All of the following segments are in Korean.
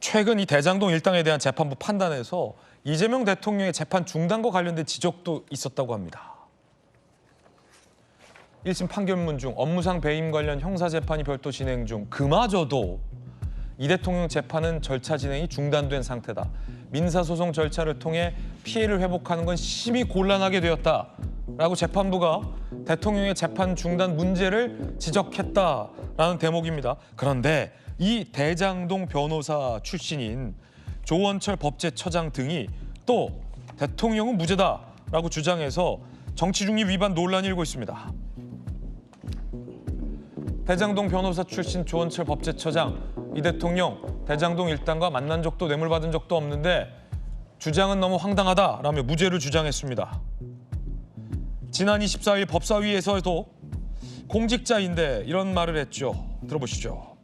최근 이 대장동 일당에 대한 재판부 판단에서 이재명 대통령의 재판 중단과 관련된 지적도 있었다고 합니다. 1심 판결문 중 업무상 배임 관련 형사재판이 별도 진행 중 그마저도 이 대통령 재판은 절차 진행이 중단된 상태다. 민사소송 절차를 통해 피해를 회복하는 건 심히 곤란하게 되었다라고 재판부가 대통령의 재판 중단 문제를 지적했다라는 대목입니다. 그런데 이 대장동 변호사 출신인 조원철 법제처장 등이 또 대통령은 무죄다라고 주장해서 정치중립 위반 논란이 일고 있습니다. 대장동 변호사 출신 조원철 법제처장, 이 대통령 대장동 일당과 만난 적도 뇌물받은 적도 없는데 주장은 너무 황당하다라며 무죄를 주장했습니다. 지난 24일 법사위에서도 공직자인데 이런 말을 했죠. 들어보시죠.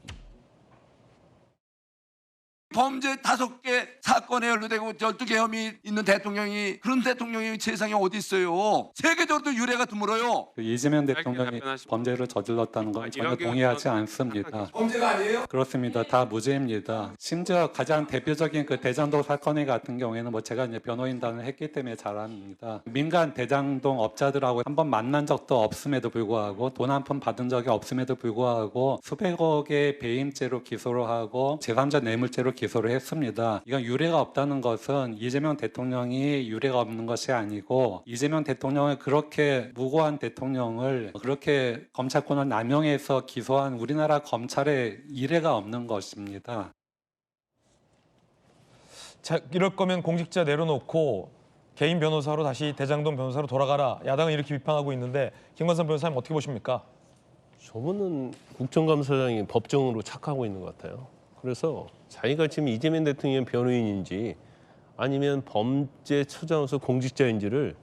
범죄 5개 사건에 연루되고 12개 혐의 있는 대통령이 그런 대통령이 세상에 어디 있어요. 세계적으로도 유례가 드물어요. 이재명 대통령이 범죄를 저질렀다는 건 전혀 동의하지 않습니다. 범죄가 아니에요? 그렇습니다. 다 무죄입니다. 심지어 가장 대표적인 그 대장동 사건 같은 경우에는 뭐 제가 이제 변호인단을 했기 때문에 잘 압니다. 민간 대장동 업자들하고 한번 만난 적도 없음에도 불구하고 돈 한 푼 받은 적이 없음에도 불구하고 수백억의 배임죄로 기소를 하고 제3자 뇌물죄로 기소를 했습니다. 이건 유례가 없다는 것은 이재명 대통령이 유례가 없는 것이 아니고 이재명 대통령을 그렇게 무고한 대통령을 그렇게 검찰권을 남용해서 기소한 우리나라 검찰의 이례가 없는 것입니다. 자, 이럴 거면 공직자 내려놓고 개인 변호사로 다시 대장동 변호사로 돌아가라. 야당은 이렇게 비판하고 있는데 김관선 변호사님 어떻게 보십니까? 저분은 국정감사장이 법정으로 착각하고 있는 것 같아요. 그래서 자기가 지금 이재명 대통령 변호인인지 아니면 범죄처장으로서 공직자인지를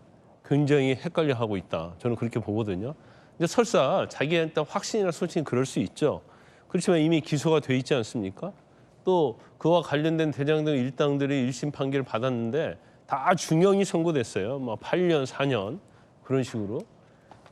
굉장히 헷갈려하고 있다. 저는 그렇게 보거든요. 근데 설사 자기한테 확신이나 솔직히 그럴 수 있죠. 그렇지만 이미 기소가 돼 있지 않습니까? 또 그와 관련된 대장동 일당들이 1심 판결을 받았는데 다 중형이 선고됐어요. 뭐 8년, 4년 그런 식으로.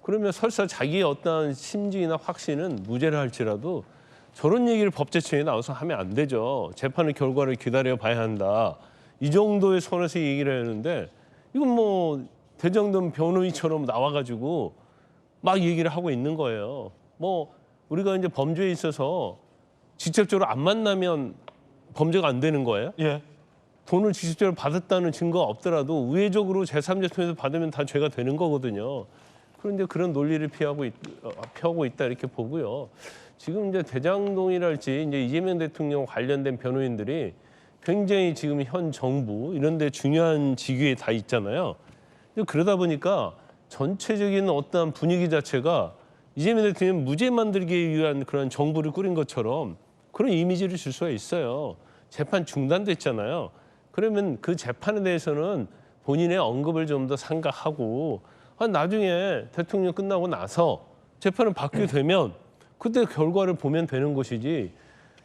그러면 설사 자기의 어떠한 심증이나 확신은 무죄를 할지라도 저런 얘기를 법제처에 나와서 하면 안 되죠. 재판의 결과를 기다려 봐야 한다. 이 정도의 선에서 얘기를 하는데 이건 뭐 대장동 변호인처럼 나와가지고 막 얘기를 하고 있는 거예요. 뭐 우리가 이제 범죄에 있어서 직접적으로 안 만나면 범죄가 안 되는 거예요? 예. 돈을 직접적으로 받았다는 증거가 없더라도 우회적으로 제3자 통해서 받으면 다 죄가 되는 거거든요. 그런데 그런 논리를 펴고 있다 이렇게 보고요. 지금 이제 대장동이랄지 이제 이재명 대통령 관련된 변호인들이 굉장히 지금 현 정부 이런 데 중요한 직위에 다 있잖아요. 그러다 보니까 전체적인 어떠한 분위기 자체가 이재명 대통령 무죄 만들기 위한 그런 정부를 꾸린 것처럼 그런 이미지를 줄 수가 있어요. 재판 중단됐잖아요. 그러면 그 재판에 대해서는 본인의 언급을 좀 더 삼가하고 나중에 대통령 끝나고 나서 재판을 받게 되면 그때 결과를 보면 되는 것이지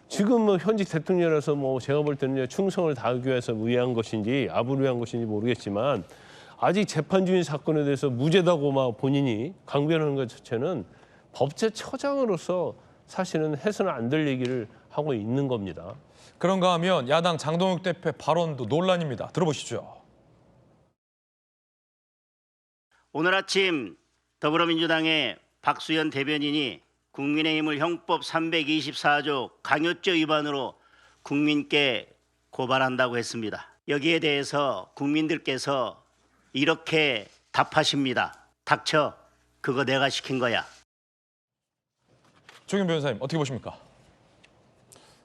지금 뭐 현직 대통령이라서 뭐 제가 볼 때는 충성을 다하기 위해서 위한 것인지 아부를 위한 것인지 모르겠지만 아직 재판 중인 사건에 대해서 무죄다고 막 본인이 강변하는 것 자체는 법제처장으로서 사실은 해서는 안 될 얘기를 하고 있는 겁니다. 그런가 하면 야당 장동혁 대표의 발언도 논란입니다. 들어보시죠. 오늘 아침 더불어민주당의 박수현 대변인이 국민의힘을 형법 324조 강요죄 위반으로 국민께 고발한다고 했습니다. 여기에 대해서 국민들께서 이렇게 답하십니다. 닥쳐, 그거 내가 시킨 거야. 조경 변호사님 어떻게 보십니까?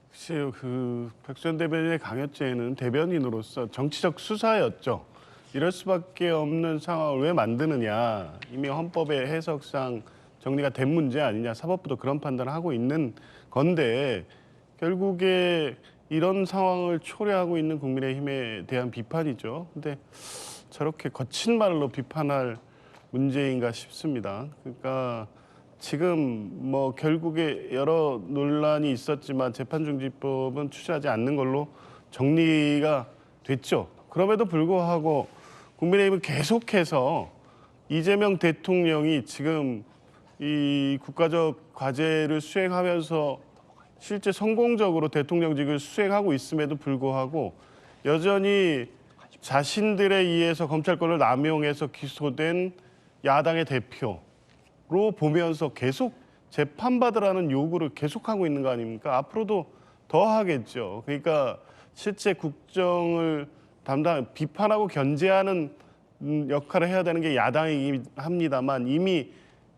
글쎄요, 박수현 대변인의 강요죄는 대변인으로서 정치적 수사였죠. 이럴 수밖에 없는 상황을 왜 만드느냐. 이미 헌법의 해석상 정리가 된 문제 아니냐. 사법부도 그런 판단을 하고 있는 건데 결국에 이런 상황을 초래하고 있는 국민의힘에 대한 비판이죠. 근데 저렇게 거친 말로 비판할 문제인가 싶습니다. 그러니까 지금 뭐 결국에 여러 논란이 있었지만 재판중지법은 추진하지 않는 걸로 정리가 됐죠. 그럼에도 불구하고 국민의힘은 계속해서 이재명 대통령이 지금 이 국가적 과제를 수행하면서 실제 성공적으로 대통령직을 수행하고 있음에도 불구하고 여전히 자신들에 의해서 검찰권을 남용해서 기소된 야당의 대표로 보면서 계속 재판받으라는 요구를 계속하고 있는 거 아닙니까? 앞으로도 더 하겠죠. 그러니까 실제 국정을 비판하고 견제하는 역할을 해야 되는 게 야당이긴 합니다만 이미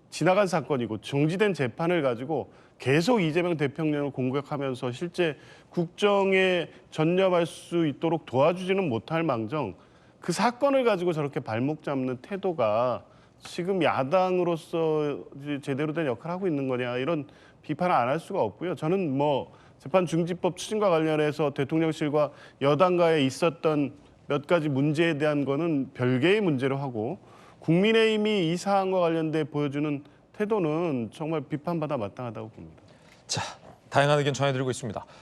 지나간 사건이고 정지된 재판을 가지고 계속 이재명 대통령을 공격하면서 실제 국정에 전념할 수 있도록 도와주지는 못할 망정 그 사건을 가지고 저렇게 발목 잡는 태도가 지금 야당으로서 제대로 된 역할을 하고 있는 거냐 이런 비판을 안 할 수가 없고요. 저는 뭐 재판중지법 추진과 관련해서 대통령실과 여당과에 있었던 몇 가지 문제에 대한 거는 별개의 문제로 하고 국민의힘이 이 사안과 관련돼 보여주는 태도는 정말 비판받아 마땅하다고 봅니다. 자, 다양한 의견 전해드리고 있습니다.